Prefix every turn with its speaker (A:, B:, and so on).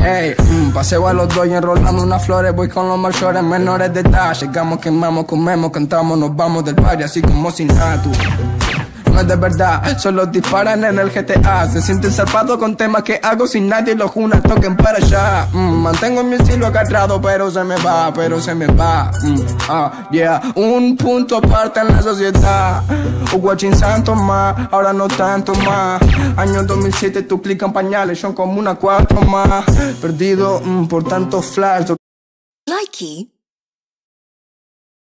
A: Ey, paseo a los dos y enrolando unas flores. Voy con los mayores, menores de edad. Llegamos, quemamos, comemos, cantamos, nos vamos del party así como sin nada. No es de verdad, solo disparan en el GTA. Se sienten zarpados con temas que hago sin nadie los una toquen para allá. Mantengo mi estilo agarrado, pero se me va, yeah, un punto aparte en la sociedad. Guachín santo más, ahora no tanto más. Año 2007, tu clic en pañales, son como una 4 más. Perdido por tanto flash.
B: Likey